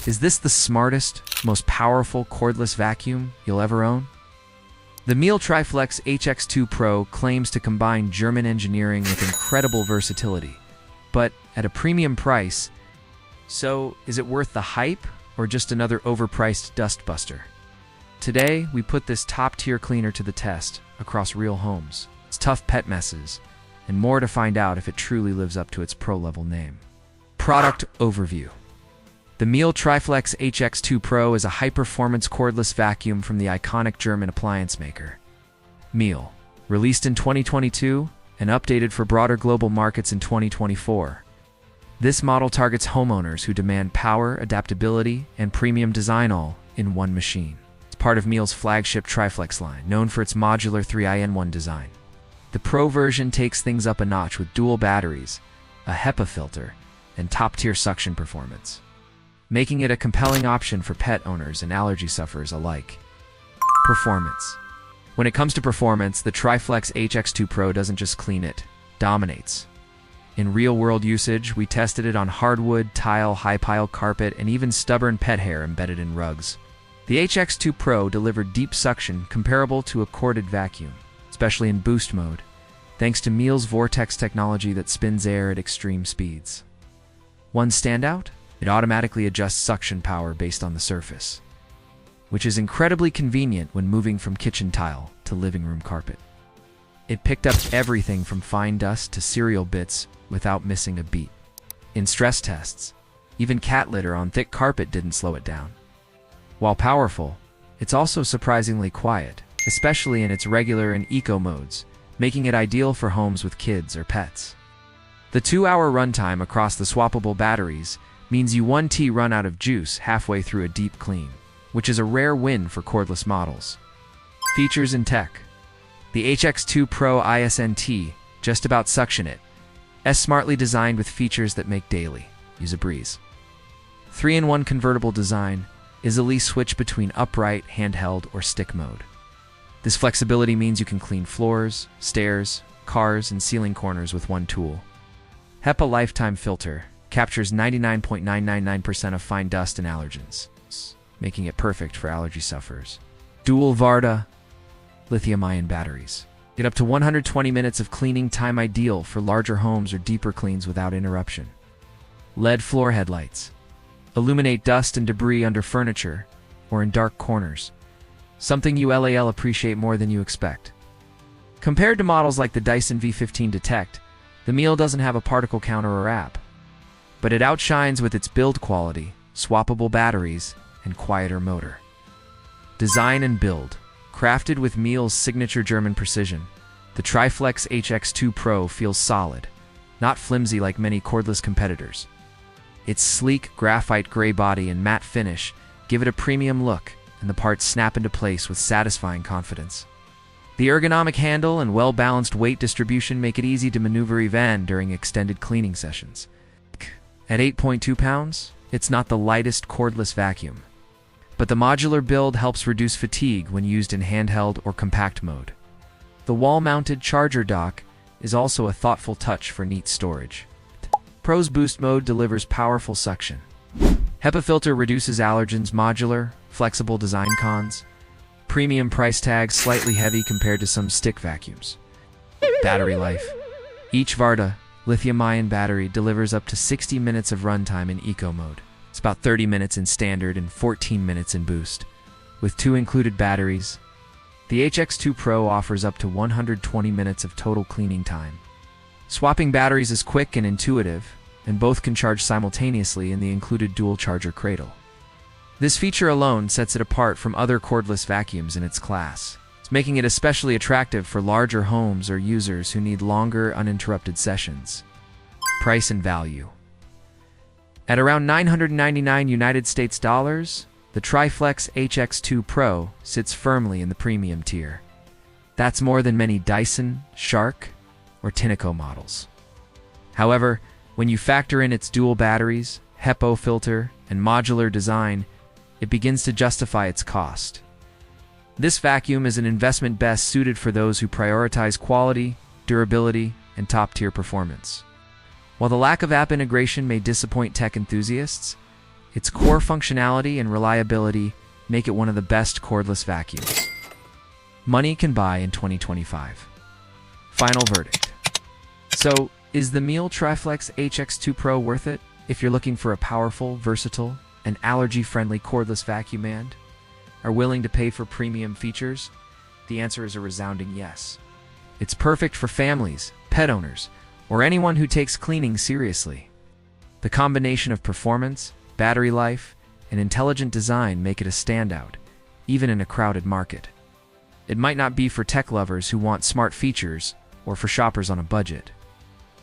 Is this the smartest, most powerful cordless vacuum you'll ever own? The Miele Triflex HX2 Pro claims to combine German engineering with incredible versatility, but at a premium price. So, is it worth the hype, or just another overpriced dustbuster? Today, we put this top-tier cleaner to the test across real homes, its tough pet messes, and more to find out if it truly lives up to its pro-level name. Product overview. The Miele Triflex HX2 Pro is a high-performance cordless vacuum from the iconic German appliance maker. Miele, released in 2022 and updated for broader global markets in 2024. This model targets homeowners who demand power, adaptability, and premium design all in one machine. It's part of Miele's flagship Triflex line, known for its modular 3-in-1 design. The Pro version takes things up a notch with dual batteries, a HEPA filter, and top-tier suction performance, making it a compelling option for pet owners and allergy sufferers alike. Performance. When it comes to performance, the Triflex HX2 Pro doesn't just clean, it dominates. In real-world usage, we tested it on hardwood, tile, high-pile carpet, and even stubborn pet hair embedded in rugs. The HX2 Pro delivered deep suction comparable to a corded vacuum, especially in boost mode, thanks to Miele's Vortex technology that spins air at extreme speeds. One standout? It automatically adjusts suction power based on the surface, which is incredibly convenient when moving from kitchen tile to living room carpet. It picked up everything from fine dust to cereal bits without missing a beat. In stress tests, even cat litter on thick carpet didn't slow it down. While powerful, it's also surprisingly quiet, especially in its regular and eco modes, making it ideal for homes with kids or pets. The 2-hour runtime across the swappable batteries means you won't run out of juice halfway through a deep clean, which is a rare win for cordless models. Features and tech. The HX2 Pro ISNT just about suction it. Smartly designed with features that make daily use a breeze. 3-in-1 convertible design, easily switch between upright, handheld, or stick mode. This flexibility means you can clean floors, stairs, cars, and ceiling corners with one tool. HEPA lifetime filter captures 99.999% of fine dust and allergens, making it perfect for allergy sufferers. Dual Varta lithium-ion batteries. Get up to 120 minutes of cleaning time, ideal for larger homes or deeper cleans without interruption. LED floor headlights. Illuminate dust and debris under furniture or in dark corners, something you'll appreciate more than you expect. Compared to models like the Dyson V15 Detect, the Miele doesn't have a particle counter or app, but it outshines with its build quality, swappable batteries, and quieter motor. Design and build. Crafted with Miele's signature German precision, the Triflex HX2 Pro feels solid, not flimsy like many cordless competitors. Its sleek, graphite gray body and matte finish give it a premium look, and the parts snap into place with satisfying confidence. The ergonomic handle and well-balanced weight distribution make it easy to maneuver even during extended cleaning sessions. At 8.2 pounds, it's not the lightest cordless vacuum, but the modular build helps reduce fatigue when used in handheld or compact mode. The wall-mounted charger dock is also a thoughtful touch for neat storage. Pro's boost mode delivers powerful suction. HEPA filter reduces allergens. Modular, flexible design. Cons. Premium price tag, slightly heavy compared to some stick vacuums. Battery life. Each Varta lithium-ion battery delivers up to 60 minutes of runtime in eco mode. It's about 30 minutes in standard and 14 minutes in boost. With 2 included batteries, the HX2 Pro offers up to 120 minutes of total cleaning time. Swapping batteries is quick and intuitive, and both can charge simultaneously in the included dual charger cradle. This feature alone sets it apart from other cordless vacuums in its class. It's making it especially attractive for larger homes or users who need longer, uninterrupted sessions. Price and value. At around $999 United States dollars, the Triflex HX2 Pro sits firmly in the premium tier. That's more than many Dyson, Shark, or Tineco models. However, when you factor in its dual batteries, HEPA filter, and modular design, it begins to justify its cost. This vacuum is an investment best suited for those who prioritize quality, durability, and top-tier performance. While the lack of app integration may disappoint tech enthusiasts, Its core functionality and reliability make it one of the best cordless vacuums money can buy in 2025. Final verdict. So, is the Miele Triflex HX2 Pro worth it if you're looking for a powerful, versatile, and allergy-friendly cordless vacuum and are willing to pay for premium features? The answer is a resounding yes. It's perfect for families, pet owners, or anyone who takes cleaning seriously. The combination of performance, battery life, and intelligent design make it a standout, even in a crowded market. It might not be for tech lovers who want smart features or for shoppers on a budget.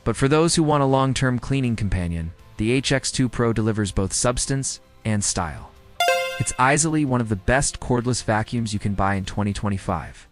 But for those who want a long-term cleaning companion, the HX2 Pro delivers both substance and style. It's easily one of the best cordless vacuums you can buy in 2025.